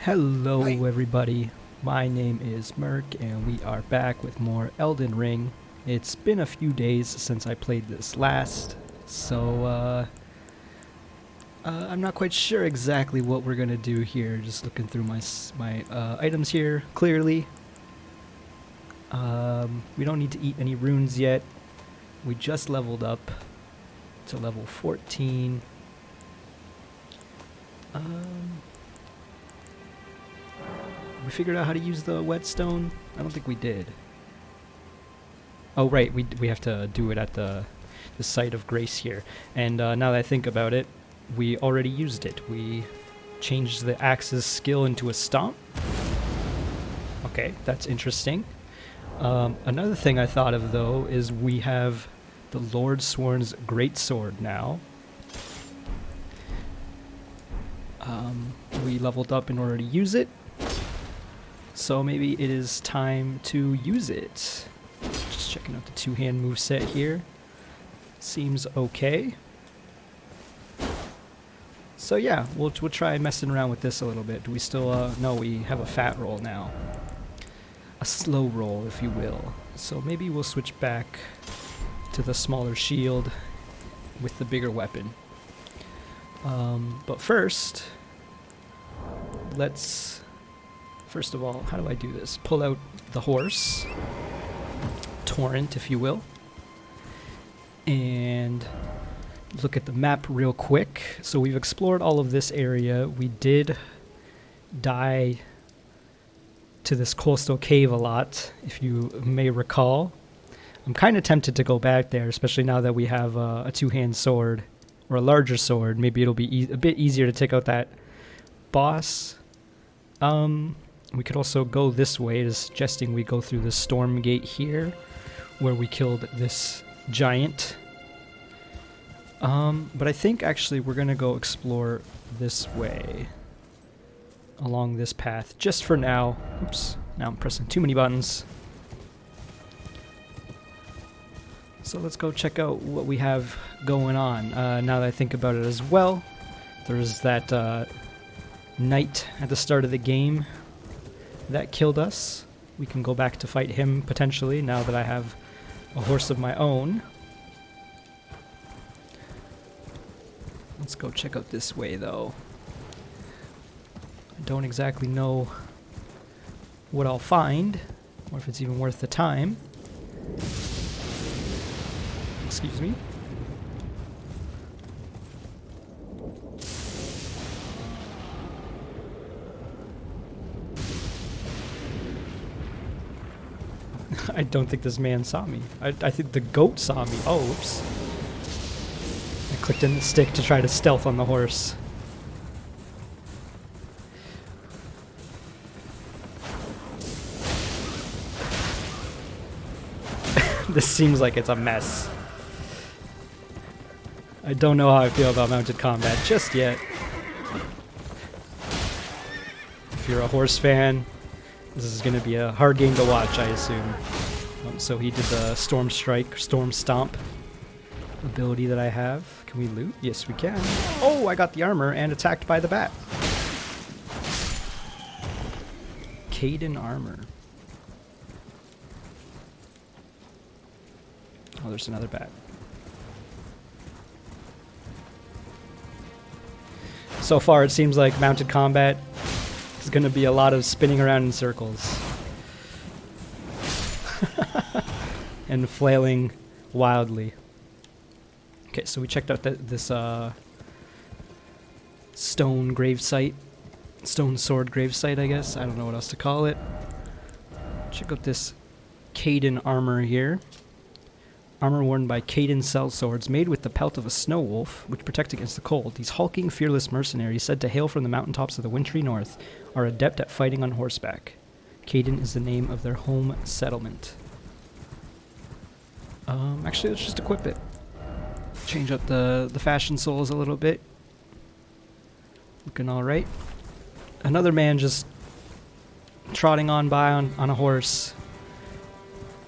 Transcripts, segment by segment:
Hello Hi. everybody, my name is Merc and we are back with more Elden Ring. It's been a few days since I played this last, so I'm not quite sure exactly what we're gonna do here. Just looking through my items here clearly. We don't need to eat any runes yet. We just leveled up to level 14. We figured out how to use the whetstone? I don't think we did. Oh right, we have to do it at the site of grace here. And now that I think about it, we already used it. We changed the axe's skill into a stomp. Okay, that's interesting. Another thing I thought of though is we have the Lord Sworn's greatsword now. We leveled up in order to use it. So maybe it is time to use it. Just checking out the two-hand moveset here. Seems okay. So yeah, we'll try messing around with this a little bit. Do we still, no, we have a fat roll now. A slow roll, if you will. So maybe we'll switch back to the smaller shield with the bigger weapon. But first, first of all, how do I do this? Pull out the horse, Torrent, if you will, and look at the map real quick. So we've explored all of this area. We did die to this coastal cave a lot, if you may recall. I'm kind of tempted to go back there, especially now that we have a two-hand sword, or a larger sword. Maybe it'll be a bit easier to take out that boss. We could also go this way, suggesting we go through the storm gate here, where we killed this giant. But I think actually we're gonna go explore this way, along this path, just for now. Oops, now I'm pressing too many buttons. So let's go check out what we have going on. Now that I think about it as well, there's that knight at the start of the game that killed us. We can go back to fight him potentially now that I have a horse of my own. Let's go check out this way though. I don't exactly know what I'll find, or if it's even worth the time. Excuse me. I don't think this man saw me. I think the goat saw me. Oh, oops. I clicked in the stick to try to stealth on the horse. This seems like it's a mess. I don't know how I feel about mounted combat just yet. If you're a horse fan, this is going to be a hard game to watch, I assume. So he did the Storm Strike, Storm Stomp ability that I have. Can we loot? Yes, we can. Oh, I got the armor and attacked by the bat. Caden armor. Oh, there's another bat. So far, it seems like mounted combat is going to be a lot of spinning around in circles. And flailing wildly. Okay, so we checked out this stone grave site. Stone sword grave site, I guess. I don't know what else to call it. Check out this Caden armor here. Armor worn by Caden sellswords, made with the pelt of a snow wolf, which protect against the cold. These hulking, fearless mercenaries, said to hail from the mountaintops of the wintry north, are adept at fighting on horseback. Caden is the name of their home settlement. Actually, let's just equip it. Change up the fashion souls a little bit. Looking alright. Another man just trotting on by on a horse.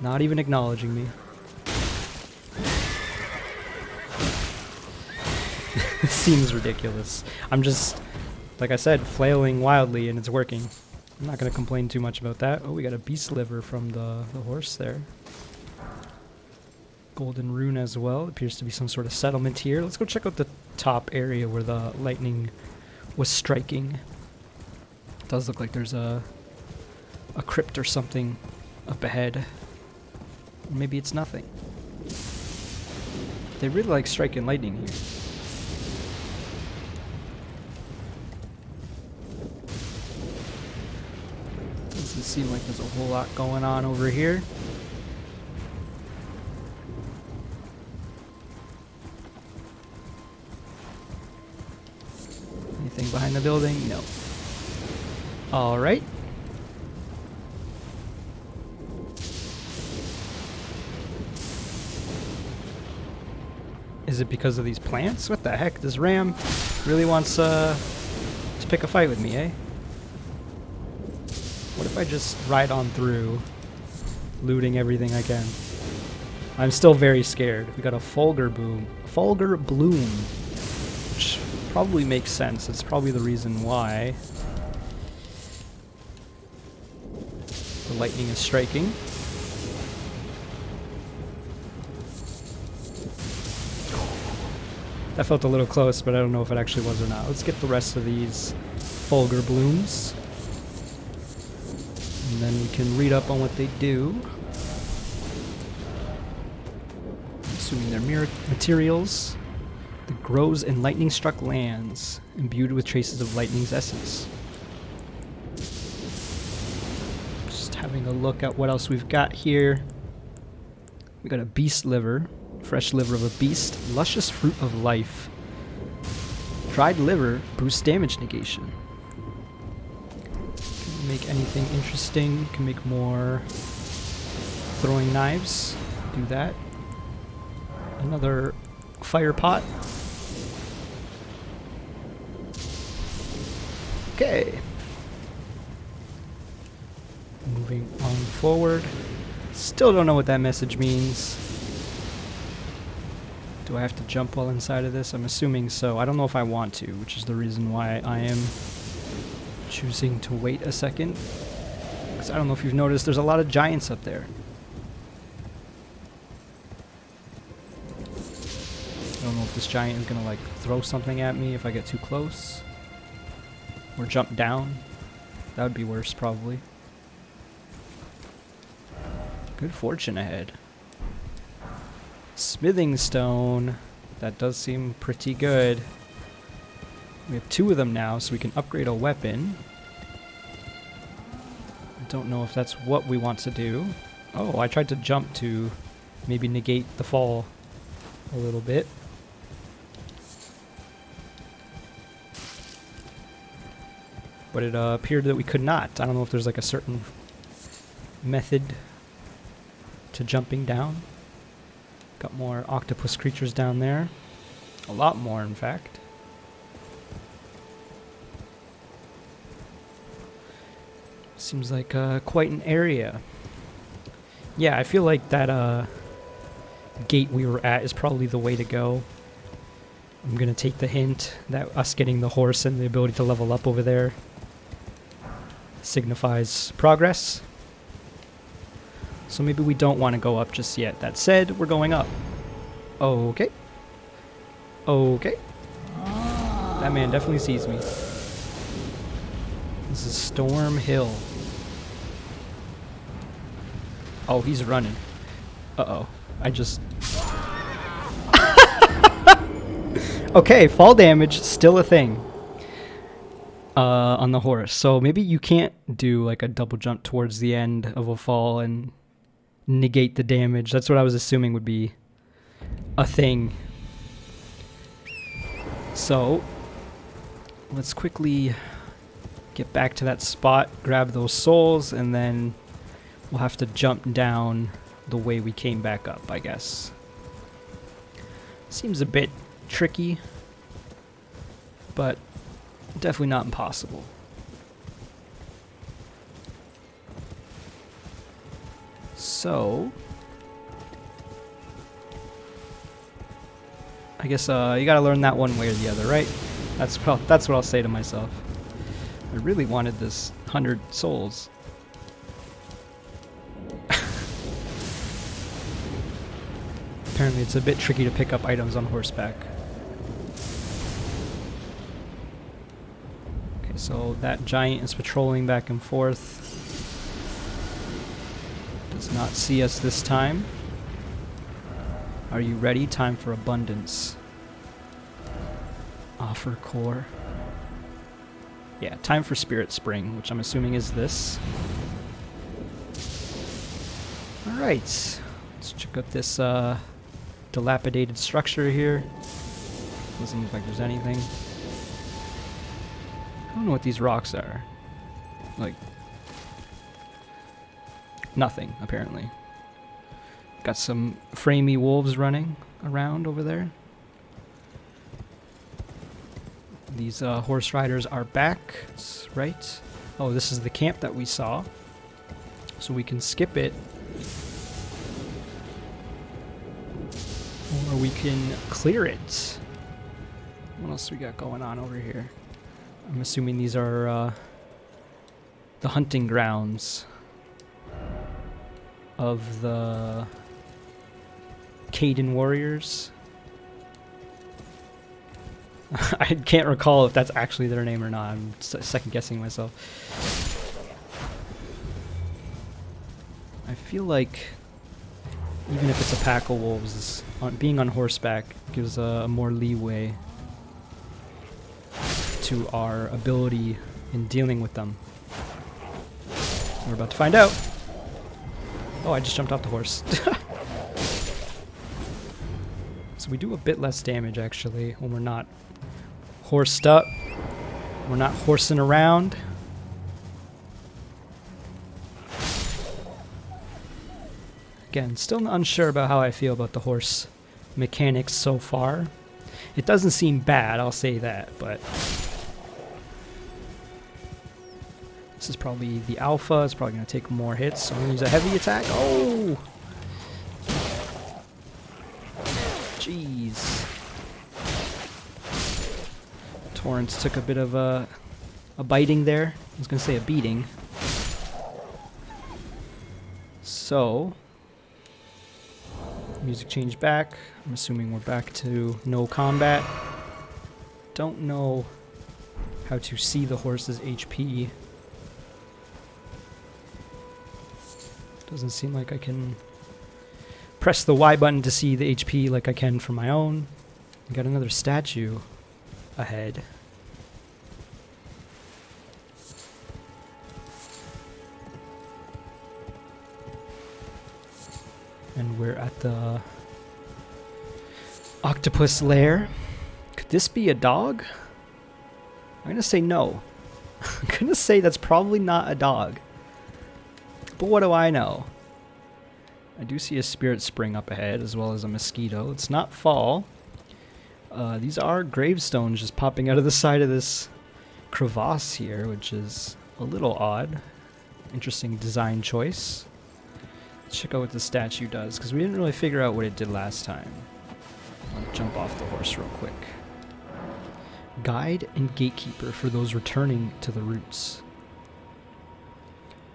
Not even acknowledging me. Seems ridiculous. I'm just like I said, flailing wildly, and it's working. I'm not going to complain too much about that. Oh, we got a beast liver from the horse there. Golden rune as well. Appears to be some sort of settlement here. Let's go check out the top area where the lightning was striking. It does look like there's a crypt or something up ahead. Maybe it's nothing. They really like striking lightning here. Doesn't seem like there's a whole lot going on over here. Anything behind the building? No. Alright. Is it because of these plants? What the heck? This ram really wants to pick a fight with me, eh? What if I just ride on through, looting everything I can? I'm still very scared. We got a Fulgur Bloom, which probably makes sense. It's probably the reason why the lightning is striking. That felt a little close, but I don't know if it actually was or not. Let's get the rest of these Fulgur Blooms. And then we can read up on what they do. Assuming they're materials. That grows in lightning-struck lands, imbued with traces of lightning's essence. Just having a look at what else we've got here. We got a beast liver. Fresh liver of a beast. Luscious fruit of life. Dried liver boosts damage negation. Can make anything interesting. Can make more throwing knives. Do that. Another fire pot. Okay. Moving on forward. Still don't know what that message means. Do I have to jump while inside of this? I'm assuming so. I don't know if I want to, which is the reason why I am choosing to wait a second. Because I don't know if you've noticed, there's a lot of giants up there. I don't know if this giant is going to like throw something at me if I get too close. Or jump down. That would be worse probably. Good fortune ahead. Smithing stone. That does seem pretty good. We have 2 of them now, so we can upgrade a weapon. I don't know if that's what we want to do. Oh, I tried to jump to maybe negate the fall a little bit. But it appeared that we could not. I don't know if there's like a certain method to jumping down. Got more octopus creatures down there. A lot more, in fact. Seems like quite an area. Yeah, I feel like that gate we were at is probably the way to go. I'm gonna take the hint that us getting the horse and the ability to level up over there signifies progress. So maybe we don't want to go up just yet. That said, we're going up. Okay. Okay. That man definitely sees me. This is Storm Hill. Oh, he's running. Uh-oh. I just... Okay, fall damage, still a thing. On the horse. So maybe you can't do like a double jump towards the end of a fall and negate the damage. That's what I was assuming would be a thing. So let's quickly get back to that spot, grab those souls, and then we'll have to jump down the way we came back up, I guess. Seems a bit tricky, but definitely not impossible. So I guess you gotta learn that one way or the other, right? That's what I'll say to myself. I really wanted this 100 souls. Apparently it's a bit tricky to pick up items on horseback. Okay, so that giant is patrolling back and forth. Does not see us this time. Are you ready? Time for abundance. Offer core. Yeah, time for Spirit Spring, which I'm assuming is this. Alright, let's check out this dilapidated structure here. Doesn't look like there's anything. I don't know what these rocks are. Like, nothing, apparently. Got some framey wolves running around over there. These horse riders are back. That's right. Oh, this is the camp that we saw. So we can skip it. Or we can clear it. What else we got going on over here? I'm assuming these are the hunting grounds of the Caden warriors. I can't recall if that's actually their name or not. I'm second guessing myself. I feel like even if it's a pack of wolves, being on horseback gives a more leeway to our ability in dealing with them. We're about to find out. Oh, I just jumped off the horse. So we do a bit less damage actually when we're not horsed up. We're not horsing around. Again, still unsure about how I feel about the horse mechanics so far. It doesn't seem bad, I'll say that, but this is probably the alpha. It's probably going to take more hits, so I'm going to use a heavy attack. Oh! Jeez. Torrent took a bit of a biting there. I was going to say a beating. So, music changed back. I'm assuming we're back to no combat. Don't know how to see the horse's HP. Doesn't seem like I can press the Y button to see the HP like I can for my own. We got another statue ahead. And we're at the octopus lair. Could this be a dog? I'm gonna say no. I'm gonna say that's probably not a dog. But what do I know? I do see a spirit spring up ahead as well as a mosquito. It's not fall. These are gravestones just popping out of the side of this crevasse here, which is a little odd. Interesting design choice. Let's check out what the statue does, because we didn't really figure out what it did last time. I'll jump off the horse real quick. Guide and gatekeeper for those returning to the roots.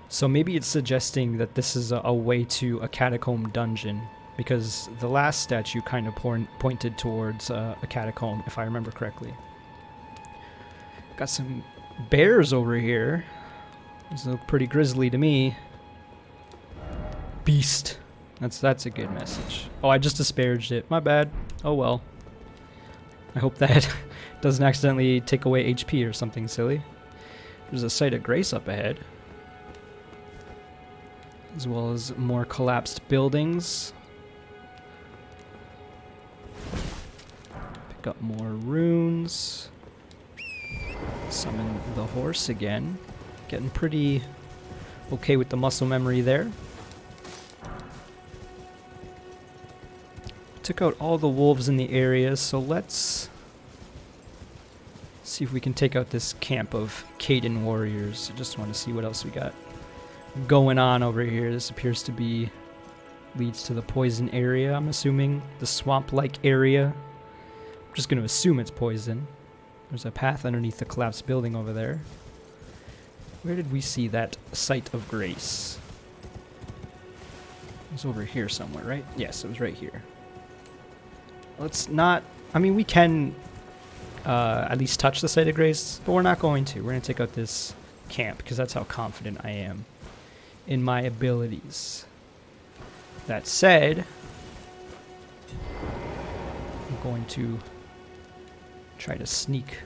So maybe it's suggesting that this is a way to a Catacomb Dungeon, because the last statue kind of pointed towards a catacomb, if I remember correctly. Got some bears over here. These look pretty grisly to me. Beast. That's a good message. Oh, I just disparaged it. My bad. Oh well. I hope that doesn't accidentally take away HP or something silly. There's a site of grace up ahead, as well as more collapsed buildings. Pick up more runes. Summon the horse again. Getting pretty okay with the muscle memory there. Took out all the wolves in the area, so let's see if we can take out this camp of Caden warriors. I just want to see what else we got going on over here. This appears to be leads to the poison area, I'm assuming. The swamp-like area. I'm just going to assume it's poison. There's a path underneath the collapsed building over there. Where did we see that site of grace? It was over here somewhere, right? Yes, it was right here. Let's not... I mean, we can at least touch the site of grace, but we're not going to. We're going to take out this camp, because that's how confident I am in my abilities. That said, I'm going to try to sneak.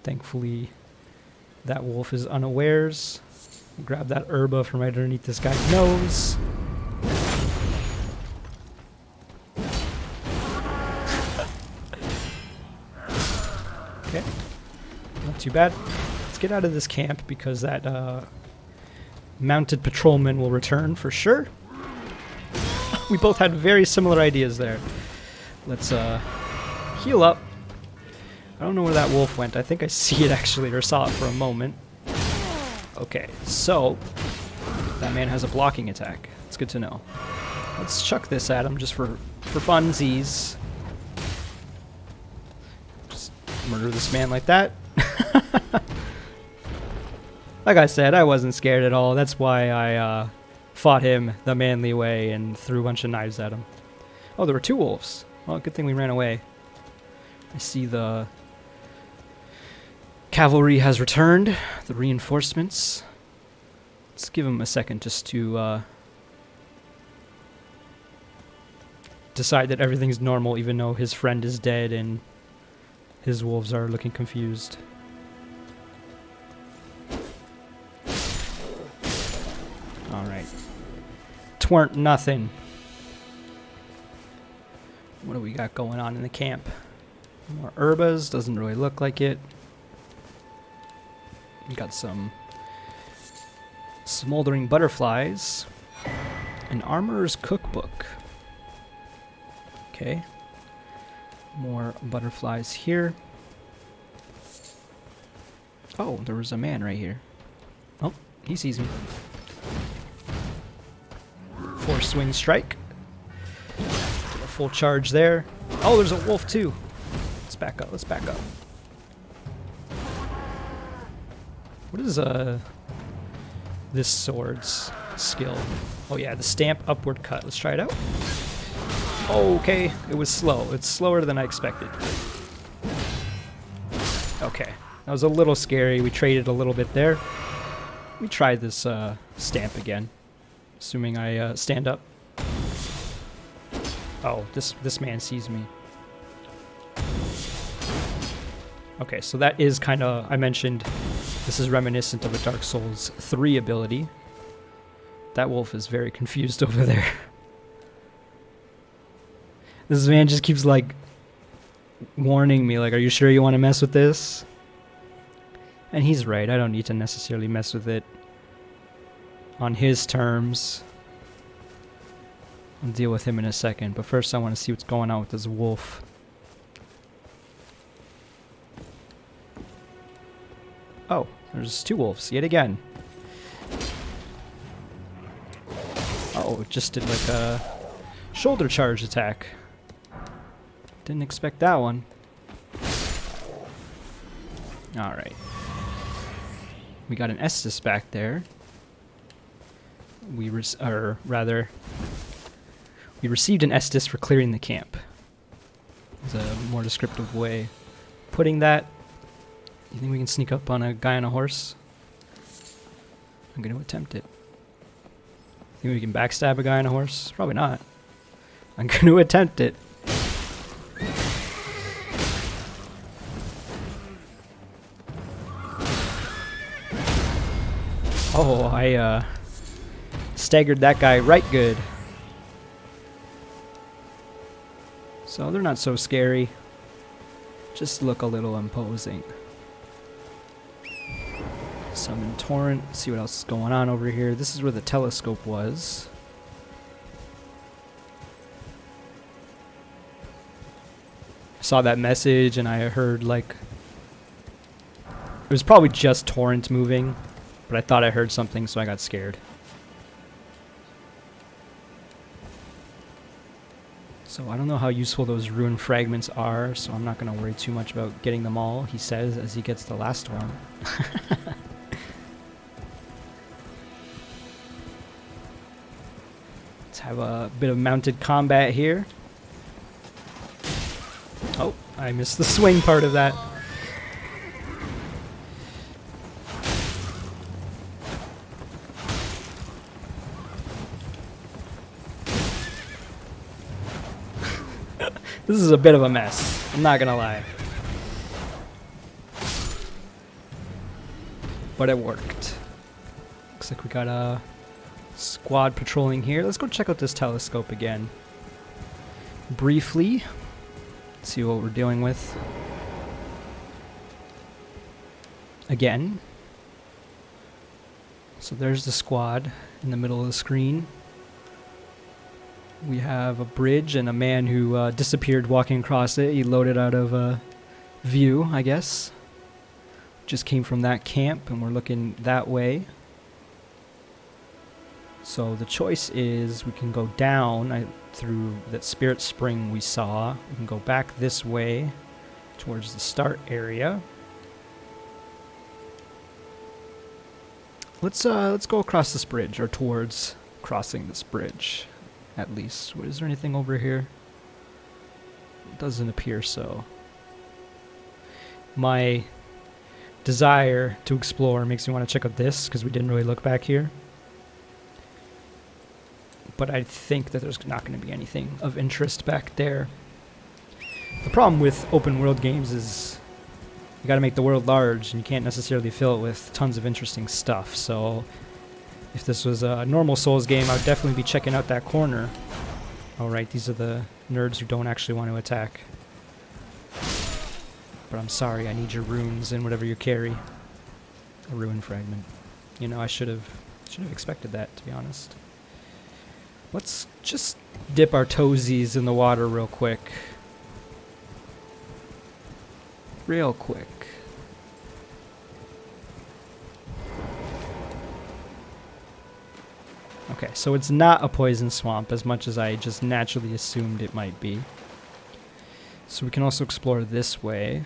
Thankfully, that wolf is unawares. Grab that herba from right underneath this guy's nose. Okay, not too bad. Let's get out of this camp because that mounted patrolman will return for sure. We both had very similar ideas there. Let's heal up. I don't know where that wolf went. I think I see it actually, or saw it for a moment. Okay, so that man has a blocking attack. It's good to know. Let's chuck this at him just for funsies. Just murder this man like that. Like I said, I wasn't scared at all. That's why I fought him the manly way and threw a bunch of knives at him. Oh, there were two wolves. Well, good thing we ran away. I see the cavalry has returned, the reinforcements. Let's give him a second just to decide that everything's normal, even though his friend is dead and his wolves are looking confused. Alright. Tweren't nothing. What do we got going on in the camp? More herbas, doesn't really look like it. We got some smoldering butterflies. An armorer's cookbook. Okay. More butterflies here. Oh, there was a man right here. Oh, he sees me. Force swing strike. Get a full charge there. Oh, there's a wolf too. Let's back up. Let's back up. What is this sword's skill? Oh yeah, the stamp upward cut. Let's try it out. Okay, it was slow. It's slower than I expected. Okay, that was a little scary. We traded a little bit there. We tried this stamp again, assuming I stand up. Oh, this man sees me. Okay, so that is kind of, I mentioned, this is reminiscent of a Dark Souls 3 ability. That wolf is very confused over there. This man just keeps, like, warning me, like, are you sure you want to mess with this? And he's right, I don't need to necessarily mess with it on his terms. I'll deal with him in a second, but first I want to see what's going on with this wolf. Oh, there's two wolves, yet again. Oh, it just did like a shoulder charge attack. Didn't expect that one. Alright. We got an Estus back there. We received an Estus for clearing the camp. It's a more descriptive way of putting that. You think we can sneak up on a guy on a horse? I'm going to attempt it. Think we can backstab a guy on a horse? Probably not. I'm going to attempt it. Oh, I staggered that guy right good. So they're not so scary. Just look a little imposing. Summon Torrent. See what else is going on over here. This is where the telescope was. I saw that message and I heard like... It was probably just Torrent moving, but I thought I heard something, so I got scared. So I don't know how useful those rune fragments are, so I'm not going to worry too much about getting them all, he says, as he gets the last one. Let's have a bit of mounted combat here. Oh, I missed the swing part of that. This is a bit of a mess, I'm not gonna lie. But it worked. Looks like we got a squad patrolling here. Let's go check out this telescope again. Briefly. See what we're dealing with. Again. So there's the squad in the middle of the screen. We have a bridge and a man who disappeared walking across it. He loaded out of view, I guess. Just came from that camp and we're looking that way. So the choice is we can go down through that spirit spring we saw. We can go back this way towards the start area. Let's go across this bridge, or towards crossing this bridge. At least. Is there anything over here? It doesn't appear so. My desire to explore makes me want to check out this, because we didn't really look back here. But I think that there's not going to be anything of interest back there. The problem with open world games is you got to make the world large, and you can't necessarily fill it with tons of interesting stuff. So if this was a normal Souls game, I would definitely be checking out that corner. Alright, these are the nerds who don't actually want to attack. But I'm sorry, I need your runes and whatever you carry. A rune fragment. You know, I should have expected that, to be honest. Let's just dip our toesies in the water real quick. Real quick. Okay, so it's not a poison swamp as much as I just naturally assumed it might be. So we can also explore this way.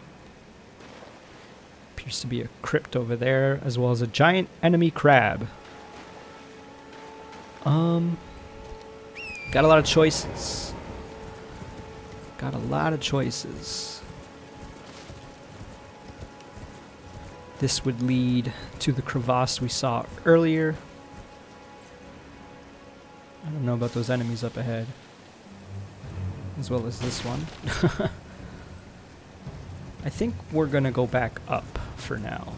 Appears to be a crypt over there, as well as a giant enemy crab. Got a lot of choices. Got a lot of choices. This would lead to the crevasse we saw earlier. I don't know about those enemies up ahead. As well as this one. I think we're gonna go back up for now.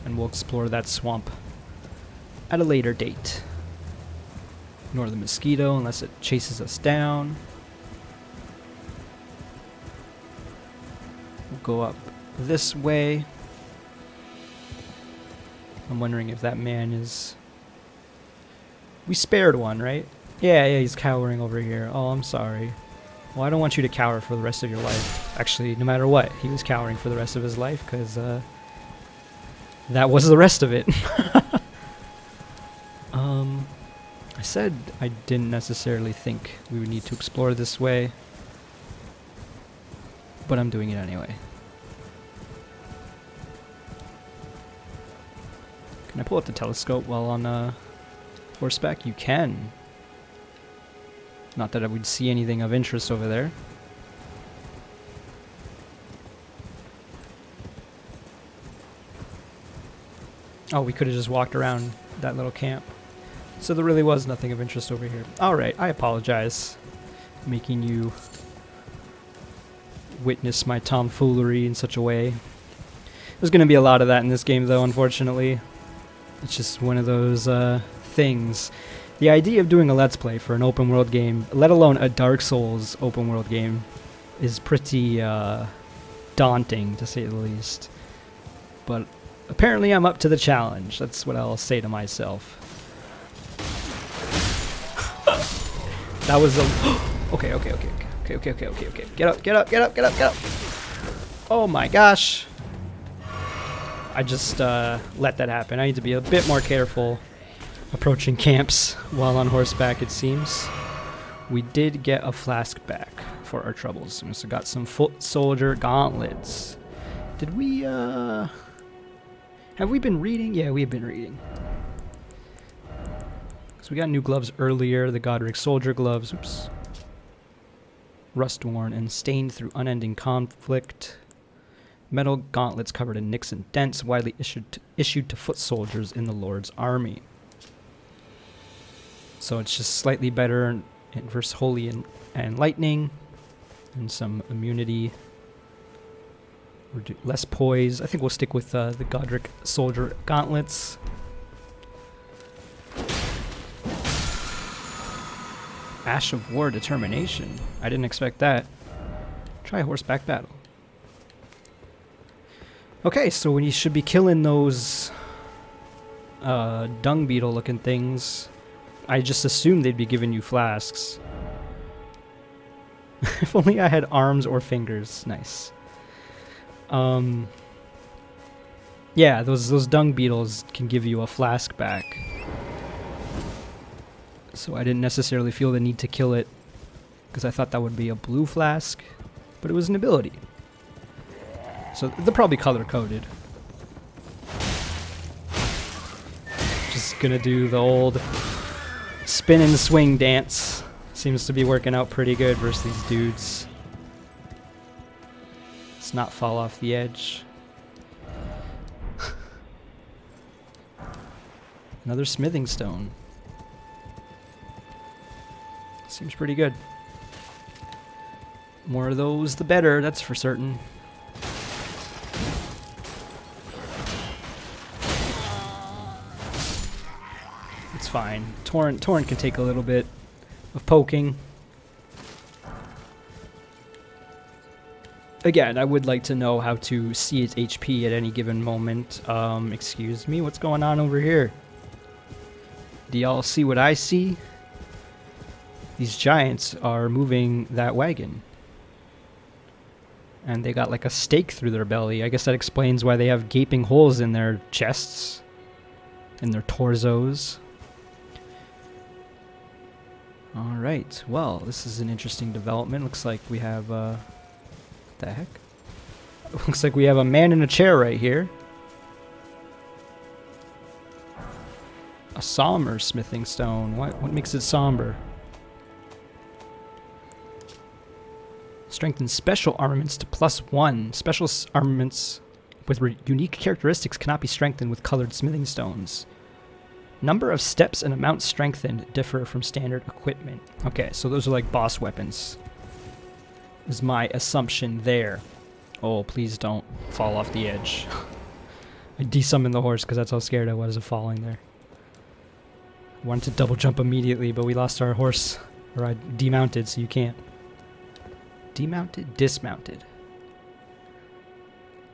And we'll explore that swamp at a later date. Ignore the mosquito unless it chases us down. We'll go up this way. I'm wondering if that man is... We spared one, right? Yeah, he's cowering over here. Oh, I'm sorry. Well, I don't want you to cower for the rest of your life. Actually, no matter what, he was cowering for the rest of his life, because that was the rest of it. I said I didn't necessarily think we would need to explore this way, but I'm doing it anyway. Can I pull up the telescope while on horseback? You can. Not that I would see anything of interest over there. Oh, we could have just walked around that little camp. So there really was nothing of interest over here. Alright, I apologize. Making you witness my tomfoolery in such a way. There's going to be a lot of that in this game, though, unfortunately. It's just one of those things. The idea of doing a Let's Play for an open world game, let alone a Dark Souls open world game, is pretty daunting, to say the least. But apparently I'm up to the challenge. That's what I'll say to myself. That was a... Okay. Get up. Oh my gosh. I just let that happen. I need to be a bit more careful approaching camps while on horseback, it seems. We did get a flask back. for our troubles. We also got some foot soldier gauntlets. Did we, have we been reading? Yeah, we've been reading. So we got new gloves earlier, the Godric soldier gloves. Oops. Rust-worn and stained through unending conflict. Metal gauntlets covered in nicks and dents, widely issued to foot soldiers in the Lord's army. So it's just slightly better versus holy and lightning, and some immunity. Less poise. I think we'll stick with the Godric soldier gauntlets. Ash of War determination. I didn't expect that. Try horseback battle. Okay, so when you should be killing those dung beetle looking things, I just assumed they'd be giving you flasks. If only I had arms or fingers. Nice. Yeah, those dung beetles can give you a flask back. So I didn't necessarily feel the need to kill it, because I thought that would be a blue flask, but it was an ability. So they're probably color-coded. Just gonna do the old spin and swing dance. Seems to be working out pretty good versus these dudes. Let's not fall off the edge. Another smithing stone. Seems pretty good. More of those, the better, that's for certain. It's fine. Torrent can take a little bit of poking. Again, I would like to know how to see its HP at any given moment. Excuse me, what's going on over here? Do y'all see what I see? These giants are moving that wagon. And they got like a stake through their belly. I guess that explains why they have gaping holes in their chests. In their torsos. Alright, well, this is an interesting development. Looks like we have, what the heck? Looks like we have a man in a chair right here. A somber smithing stone. What makes it somber? Strengthens special armaments to +1. Special armaments with unique characteristics cannot be strengthened with colored smithing stones. Number of steps and amount strengthened differ from standard equipment. Okay, so those are like boss weapons. Is my assumption there. Oh, please don't fall off the edge. I desummoned the horse because that's how scared I was of falling there. I wanted to double jump immediately, but we lost our horse. Or I demounted, so you can't. Demounted? Dismounted.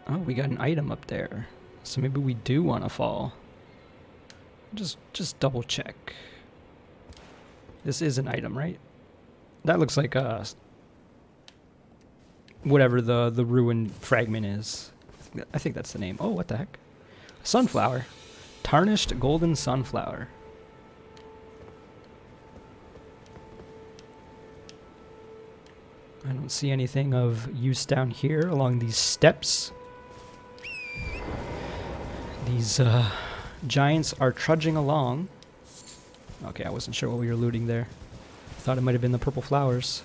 Oh, we got an item up there. So maybe we do want to fall. Just double check. This is an item, right? That looks like whatever the ruined fragment is. I think that's the name. Oh, what the heck? Sunflower. Tarnished golden sunflower. I don't see anything of use down here along these steps. These giants are trudging along. Okay, I wasn't sure what we were looting there. Thought it might have been the purple flowers.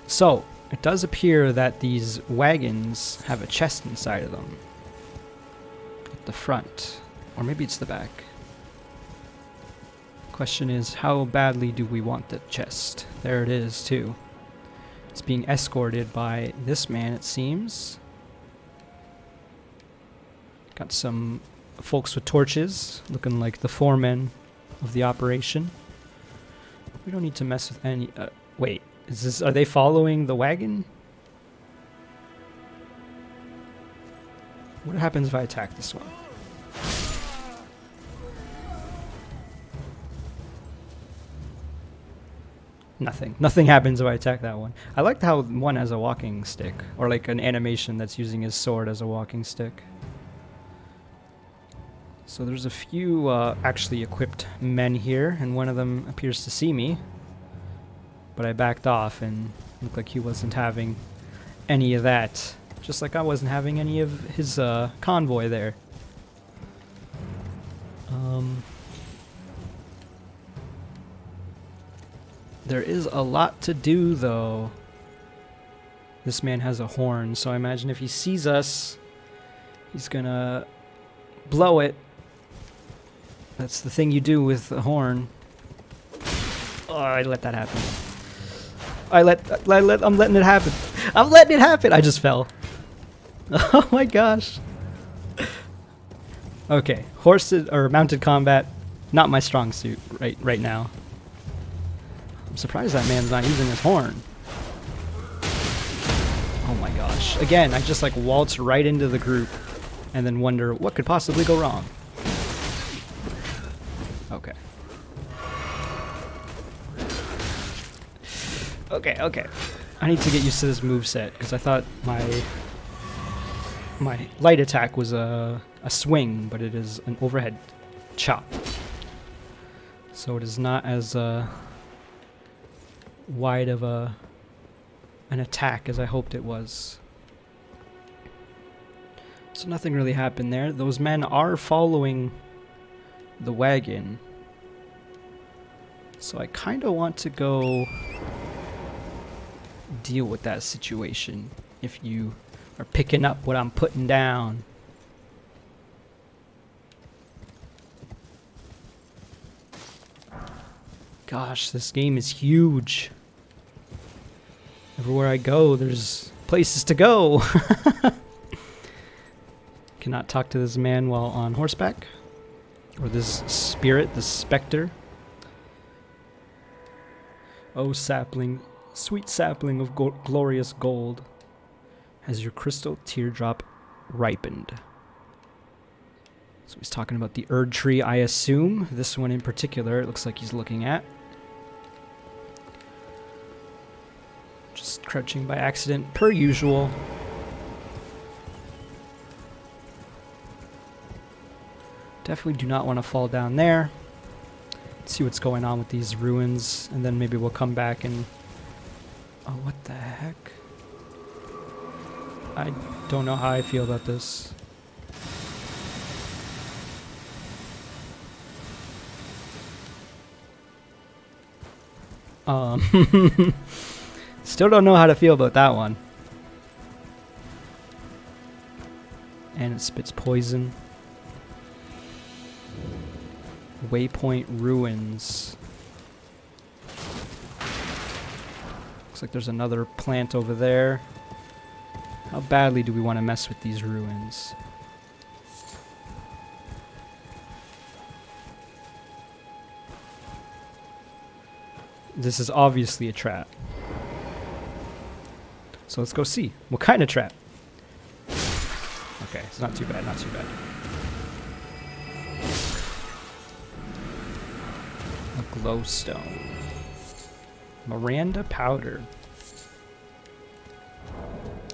So, it does appear that these wagons have a chest inside of them. At the front. Or maybe it's the back. Question is, how badly do we want the chest? There it is, too. It's being escorted by this man, it seems. Got some folks with torches, looking like the foremen of the operation. We don't need to mess with any... wait, are they following the wagon? What happens if I attack this one? Nothing. Nothing happens if I attack that one. I liked how one has a walking stick, or like an animation that's using his sword as a walking stick. So there's a few actually equipped men here, and one of them appears to see me. But I backed off and looked like he wasn't having any of that. Just like I wasn't having any of his convoy there. There is a lot to do, though. This man has a horn, so I imagine if he sees us, he's gonna blow it. That's the thing you do with a horn. Oh, I let that happen. I'm letting it happen. I'm letting it happen. I just fell. Oh my gosh. Okay, horses or mounted combat, not my strong suit right now. I'm surprised that man's not using his horn. Oh my gosh. Again, I just like waltz right into the group and then wonder what could possibly go wrong. Okay. Okay. I need to get used to this moveset because I thought my light attack was a swing, but it is an overhead chop. So it is not as wide of an attack as I hoped it was. So nothing really happened there. Those men are following the wagon. So I kind of want to go deal with that situation if you are picking up what I'm putting down. Gosh, this game is huge. Everywhere I go, there's places to go. Cannot talk to this man while on horseback. Or this spirit, this specter. Oh, sapling, sweet sapling of glorious gold, has your crystal teardrop ripened? So he's talking about the Erd tree, I assume. This one in particular, it looks like he's looking at. Just crouching by accident, per usual. Definitely do not want to fall down there. Let's see what's going on with these ruins, and then maybe we'll come back and... Oh, what the heck? I don't know how I feel about this. Still don't know how to feel about that one. And it spits poison. Waypoint ruins. Looks like there's another plant over there. How badly do we want to mess with these ruins? This is obviously a trap. So let's go see. What kind of trap? Okay, it's not too bad, not too bad. A glowstone. Miranda powder.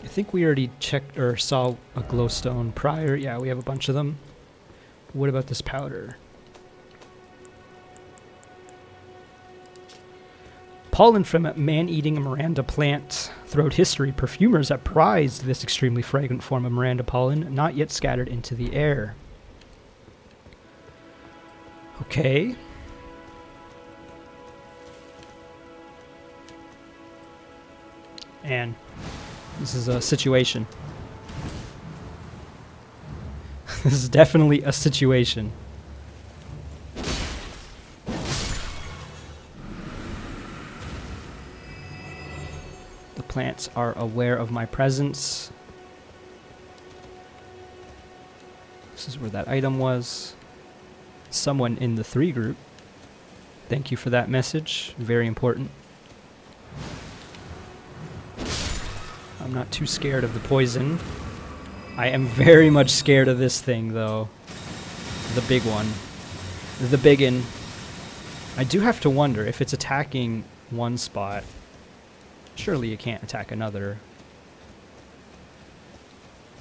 I think we already checked or saw a glowstone prior. Yeah, we have a bunch of them. What about this powder? Pollen from a man-eating Miranda plant. Throughout history, perfumers have prized this extremely fragrant form of Miranda pollen, not yet scattered into the air. Okay. And this is a situation. This is definitely a situation. The plants are aware of my presence. This is where that item was. Someone in the 3 group. Thank you for that message. Very important. I'm not too scared of the poison. I am very much scared of this thing, though. The big one. The biggin. I do have to wonder if it's attacking one spot. Surely it can't attack another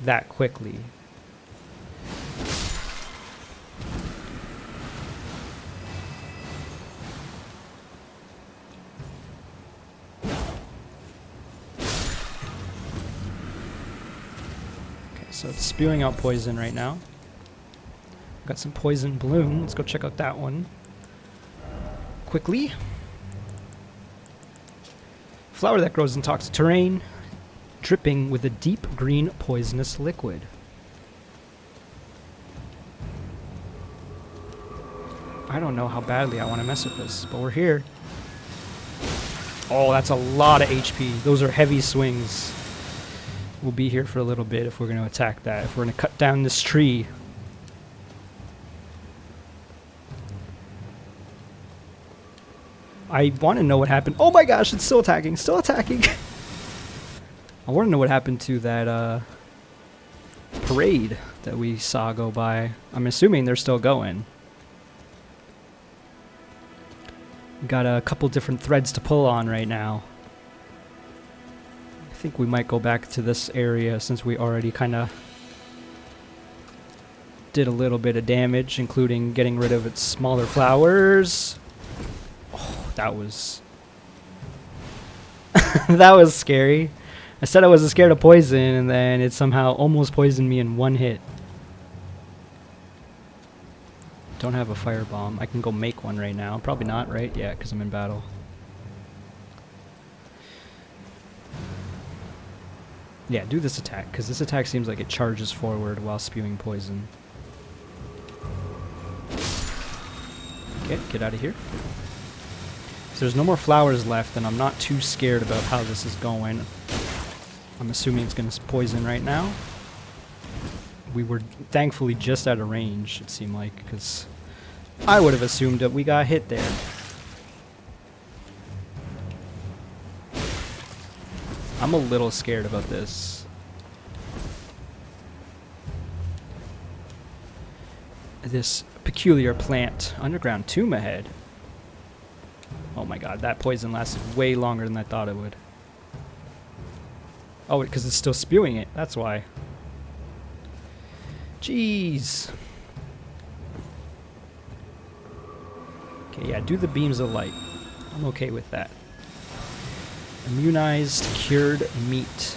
that quickly. So it's spewing out poison right now. Got some poison bloom. Let's go check out that one quickly. Flower that grows in toxic terrain, dripping with a deep green poisonous liquid. I don't know how badly I want to mess with this, but we're here. Oh, that's a lot of HP. Those are heavy swings. We'll be here for a little bit if we're going to attack that. If we're going to cut down this tree. I want to know what happened. Oh my gosh, it's still attacking. Still attacking. I want to know what happened to that parade that we saw go by. I'm assuming they're still going. Got a couple different threads to pull on right now. I think we might go back to this area since we already kind of did a little bit of damage, including getting rid of its smaller flowers. Oh, that was... that was scary. I said I wasn't scared of poison, and then it somehow almost poisoned me in one hit. Don't have a firebomb. I can go make one right now. Probably not, right? Yeah, because I'm in battle. Yeah, do this attack, because this attack seems like it charges forward while spewing poison. Okay, get out of here. If there's no more flowers left, then I'm not too scared about how this is going. I'm assuming it's going to poison right now. We were thankfully just out of range, it seemed like, because I would have assumed that we got hit there. I'm a little scared about this. This peculiar plant. Underground tomb ahead. Oh my god, that poison lasted way longer than I thought it would. Oh, because it's still spewing it. That's why. Jeez. Okay, yeah, do the beams of light. I'm okay with that. Immunized cured meat.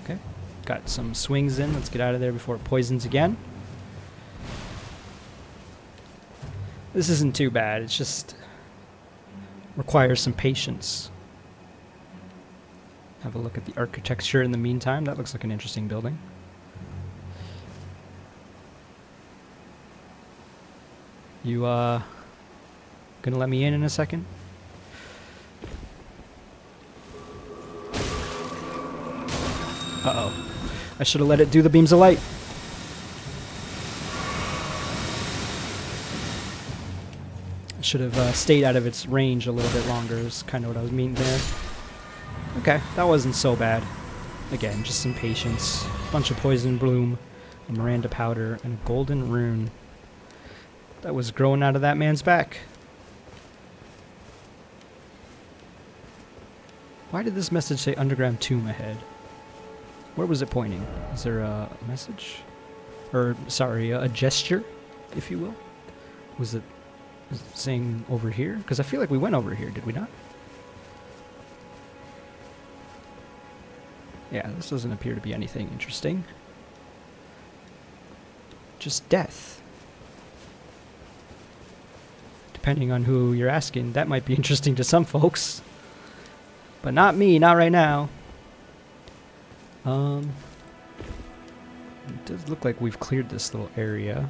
Okay, got some swings in. Let's get out of there before it poisons again. This isn't too bad. It's just requires some patience. Have a look at the architecture in the meantime. That looks like an interesting building. You, gonna let me in a second? Uh-oh. I should have let it do the beams of light. I should have stayed out of its range a little bit longer is kind of what I was meaning there. Okay, that wasn't so bad. Again, just some patience. Bunch of poison bloom, a Miranda powder, and a golden rune that was growing out of that man's back. Why did this message say underground tomb ahead? Where was it pointing? Is there a message? Or, sorry, a gesture, if you will? Was it saying over here? Because I feel like we went over here, did we not? Yeah, this doesn't appear to be anything interesting. Just death. Depending on who you're asking, that might be interesting to some folks. But not me, not right now. It does look like we've cleared this little area.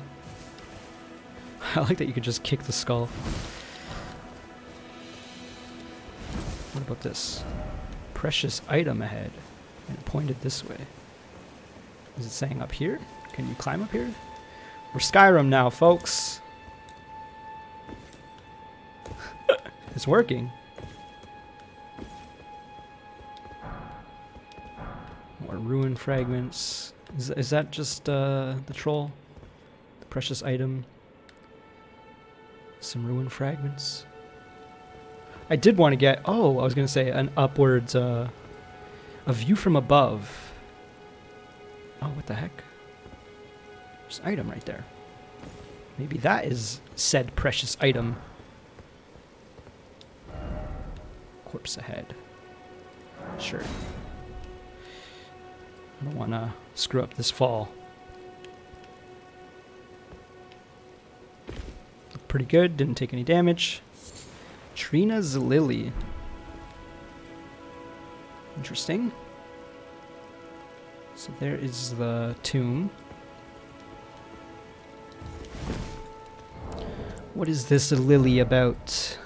I like that you could just kick the skull. What about this? Precious item ahead. And it pointed this way. Is it saying up here? Can you climb up here? We're Skyrim now, folks. It's working. More ruin fragments. Is that just the troll? The precious item. Some ruin fragments. I did want to get... Oh, I was going to say an upwards... a view from above. Oh, what the heck? There's an item right there. Maybe that is said precious item. Corpse ahead. Sure. I don't want to screw up this fall. Pretty good, didn't take any damage. Trina's Lily. Interesting. So there is the tomb. What is this lily about?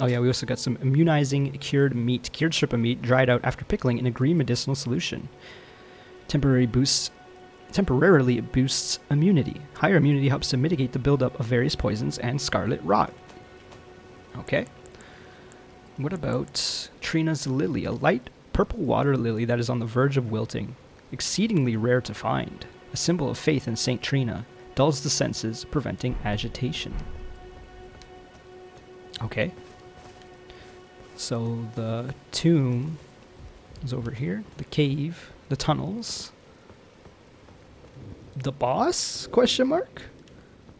Oh yeah, we also got some immunizing cured meat. Cured strip of meat dried out after pickling in a green medicinal solution. Temporarily boosts immunity. Higher immunity helps to mitigate the buildup of various poisons and scarlet rot. Okay. What about Trina's Lily? A light purple water lily that is on the verge of wilting. Exceedingly rare to find. A symbol of faith in Saint Trina. Dulls the senses, preventing agitation. Okay. So the tomb is over here. The cave. The tunnels. The boss? Question mark?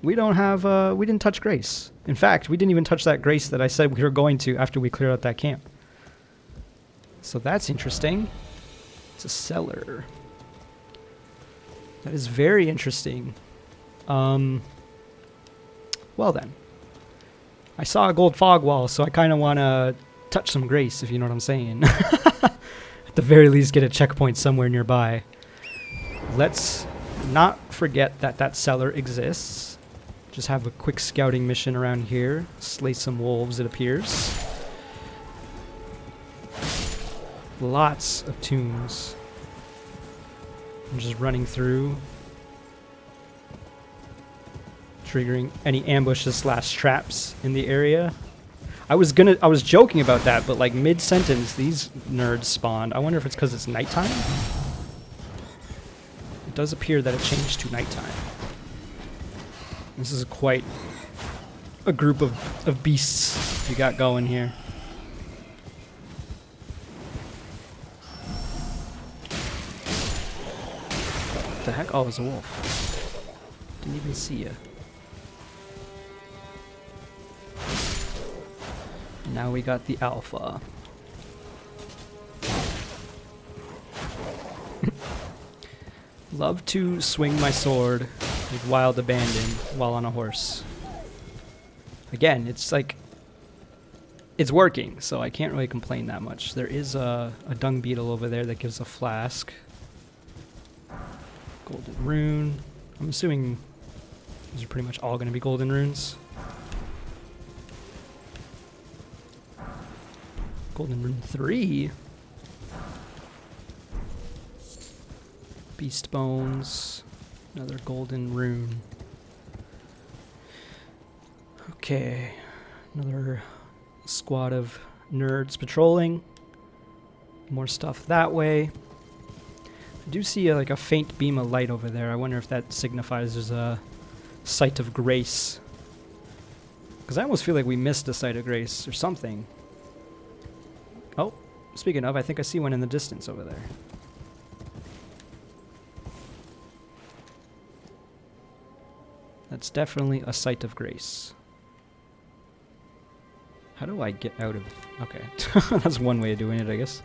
We don't have, we didn't touch Grace. In fact, we didn't even touch that Grace that I said we were going to after we cleared out that camp. So that's interesting. It's a cellar. That is very interesting. Well then. I saw a gold fog wall, so I kind of want to touch some Grace, if you know what I'm saying. At the very least, get a checkpoint somewhere nearby. Let's not forget that that cellar exists. Just have a quick scouting mission around here. Slay some wolves, it appears. Lots of tombs. I'm just running through. Triggering any ambushes / traps in the area. I was joking about that, but like mid-sentence, these nerds spawned. I wonder if it's because it's nighttime? It does appear that it changed to nighttime. This is quite a group of beasts we got going here. What the heck? Oh, it was a wolf. Didn't even see ya. Now we got the alpha. Love to swing my sword with wild abandon while on a horse. Again, it's like, it's working, so I can't really complain that much. There is a dung beetle over there that gives a flask. Golden rune. I'm assuming these are pretty much all going to be golden runes. Golden rune 3. Beast bones. Another golden rune. Okay. Another squad of nerds patrolling. More stuff that way. I do see like a faint beam of light over there. I wonder if that signifies there's a site of grace. Because I almost feel like we missed a site of grace or something. Oh, speaking of, I think I see one in the distance over there. That's definitely a site of grace. How do I get out of... Okay, that's one way of doing it, I guess.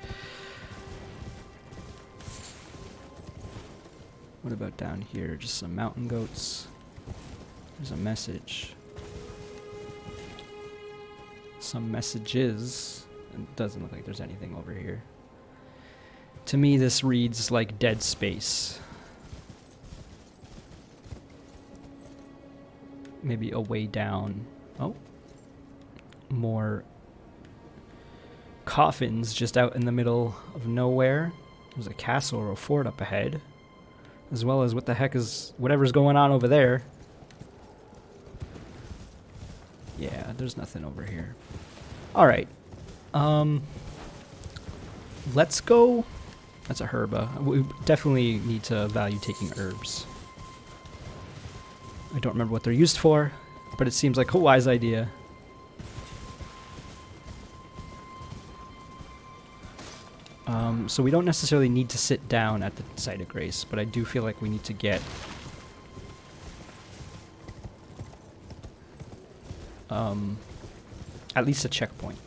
What about down here? Just some mountain goats. There's a message. Some messages. It doesn't look like there's anything over here. To me, this reads like dead space. Maybe a way down. Oh. More coffins just out in the middle of nowhere. There's a castle or a fort up ahead. As well as what the heck is whatever's going on over there. Yeah, there's nothing over here. Alright. Let's go. That's a herba. We definitely need to value taking herbs. I don't remember what they're used for, but it seems like a wise idea. So we don't necessarily need to sit down at the site of grace, but I do feel like we need to get at least a checkpoint.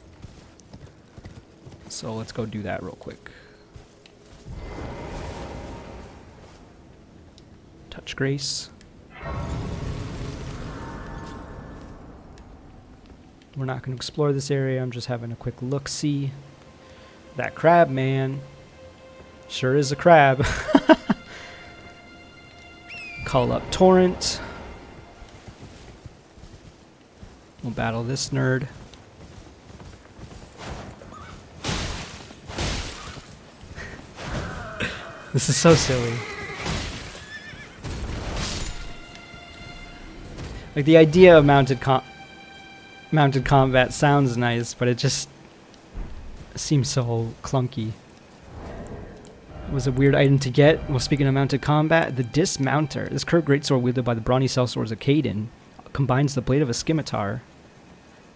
So let's go do that real quick. Touch Grace. We're not going to explore this area. I'm just having a quick look-see. That crab, man. Sure is a crab. Call up Torrent. We'll battle this nerd. This is so silly. Like, the idea of mounted combat sounds nice, but it just seems so clunky. It was a weird item to get. Well, speaking of mounted combat, the Dismounter. This curved greatsword wielded by the brawny sellswords of Caden combines the blade of a scimitar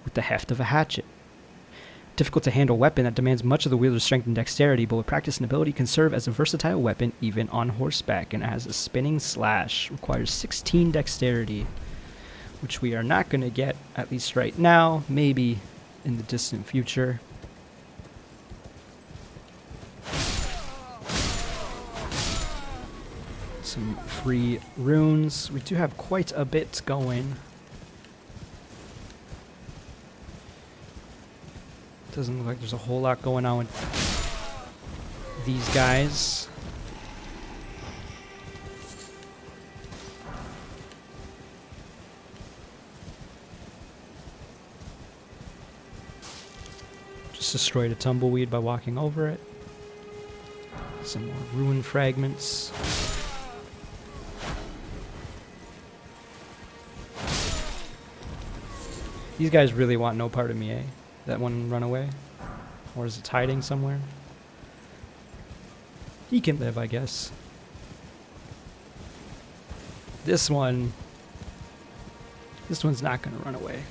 with the heft of a hatchet. Difficult to handle weapon that demands much of the wielder's strength and dexterity, but with practice and ability can serve as a versatile weapon even on horseback, and it has a spinning slash. Requires 16 dexterity, which we are not going to get, at least right now, maybe in the distant future. Some free runes. We do have quite a bit going. Doesn't look like there's a whole lot going on with these guys. Just destroyed a tumbleweed by walking over it. Some more ruin fragments. These guys really want no part of me, eh? That one run away? Or is it hiding somewhere? He can live, I guess. This one's not gonna run away.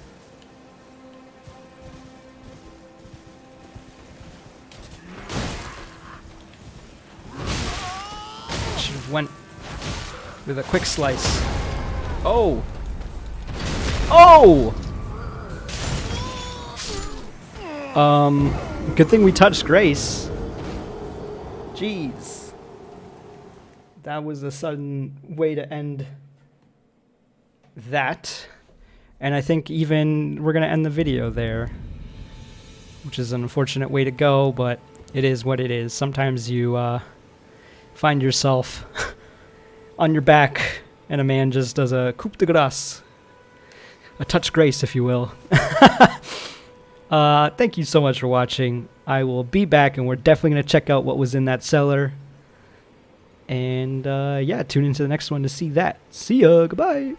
Should have went with a quick slice. Oh! Oh! Good thing we touched Grace. Jeez. That was a sudden way to end that. And I think even we're going to end the video there, which is an unfortunate way to go, but it is what it is. Sometimes you find yourself on your back and a man just does a coup de grace. A touch Grace, if you will. Thank you so much for watching. I will be back, and we're definitely going to check out what was in that cellar. And, yeah, tune into the next one to see that. See ya. Goodbye.